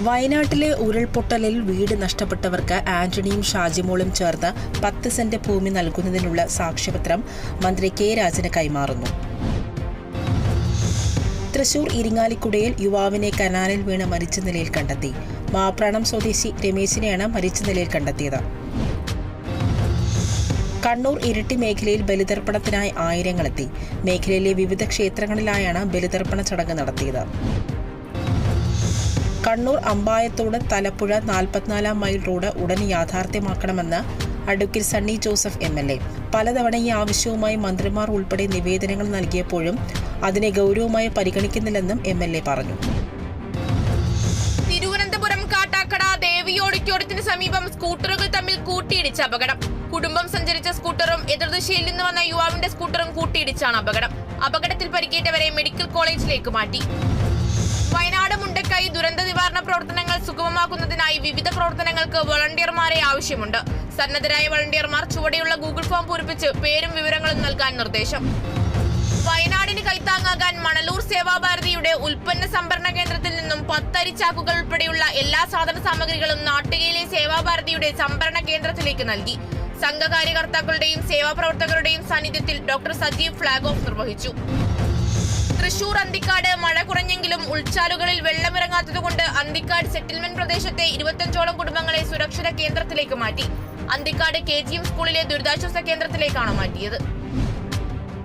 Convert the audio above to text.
വയനാട്ടിലെ ഉരുൾപൊട്ടലിൽ വീട് നഷ്ടപ്പെട്ടവർക്ക് ആന്റണിയും ഷാജിമോളും ചേർന്ന് 10 സെന്റ് ഭൂമി നൽകുന്നതിനുള്ള സാക്ഷ്യപത്രം മന്ത്രി കെ രാജന് കൈമാറുന്നു. തൃശൂർ ഇരിങ്ങാലിക്കുടയിൽ യുവാവിനെ കനാലിൽ വീണ് മരിച്ച നിലയിൽ കണ്ടെത്തി. മാപ്രാണം സ്വദേശി രമേശിനെയാണ് മരിച്ച നിലയിൽ കണ്ടെത്തിയത്. കണ്ണൂർ ഇരിട്ടി മേഖലയിൽ ബലിതർപ്പണത്തിനായി ആയിരങ്ങളെത്തി. മേഖലയിലെ വിവിധ ക്ഷേത്രങ്ങളിലായാണ് ബലിതർപ്പണ ചടങ്ങ് നടത്തിയത്. കണ്ണൂർ അമ്പായത്തോട് തലപ്പുഴ 44 മൈൽ റോഡ് ഉടൻ യാഥാർത്ഥ്യമാക്കണമെന്ന് അഡ്വക്കേറ്റ് സണ്ണി ജോസഫ് MLA. പലതവണ ഈ ആവശ്യവുമായി മന്ത്രിമാർ ഉൾപ്പെടെ നിവേദനങ്ങൾ നൽകിയപ്പോഴും അതിനെ ഗൗരവമായി പരിഗണിക്കുന്നില്ലെന്നും MLA പറഞ്ഞു. തിരുവനന്തപുരം കാട്ടാക്കട ദേവി ഓഡിറ്റോറിയത്തിന് സമീപം സ്കൂട്ടറുകൾ തമ്മിൽ കൂട്ടിയിടിച്ച അപകടം. കുടുംബം സഞ്ചരിച്ച സ്കൂട്ടറും എതിർദിശയിൽ നിന്ന് വന്ന യുവാവിന്റെ സ്കൂട്ടറും കൂട്ടിയിടിച്ചാണ് അപകടം. അപകടത്തിൽ പരിക്കേറ്റവരെ മെഡിക്കൽ കോളേജിലേക്ക് മാറ്റി. വയനാട് മുണ്ടക്കൈ ദുരന്ത നിവാരണ പ്രവർത്തനങ്ങൾ സുഗമമാക്കുന്നതിനായി വിവിധ പ്രവർത്തനങ്ങൾക്ക് വളണ്ടിയർമാരെ ആവശ്യമുണ്ട്. സന്നദ്ധരായ വളണ്ടിയർമാർ ചുവടെയുള്ള ഗൂഗിൾ ഫോം പൂരിപ്പിച്ച് പേരും വിവരങ്ങളും നൽകാൻ നിർദ്ദേശം. വയനാടിന് കൈത്താങ്ങാകാൻ മണലൂർ സേവാഭാരതിയുടെ ഉൽപ്പന്ന സംഭരണ കേന്ദ്രത്തിൽ നിന്നും 10 അരിച്ചാക്കുകൾ ഉൾപ്പെടെയുള്ള എല്ലാ സാധന സാമഗ്രികളും നാട്ടികയിലെ സേവാഭാരതിയുടെ സംഭരണ കേന്ദ്രത്തിലേക്ക് നൽകി. സംഘകാര്യകർത്താക്കളുടെയും സേവാപ്രവർത്തകരുടെയും സാന്നിധ്യത്തിൽ ഡോക്ടർ സജീവ് ഫ്ളാഗ് ഓഫ് നിർവഹിച്ചു. തൃശൂർ അന്തിക്കാട് മഴ കുറഞ്ഞെങ്കിലും ഉൾച്ചാലുകളിൽ വെള്ളമിറങ്ങാത്തതുകൊണ്ട് അന്തിക്കാട് സെറ്റിൽമെന്റ് പ്രദേശത്തെ 25ഓളം കുടുംബങ്ങളെ സുരക്ഷിത കേന്ദ്രത്തിലേക്ക് മാറ്റി. അന്തിക്കാട് KGM സ്കൂളിലെ ദുരിതാശ്വാസ കേന്ദ്രത്തിലേക്കാണ് മാറ്റിയത്.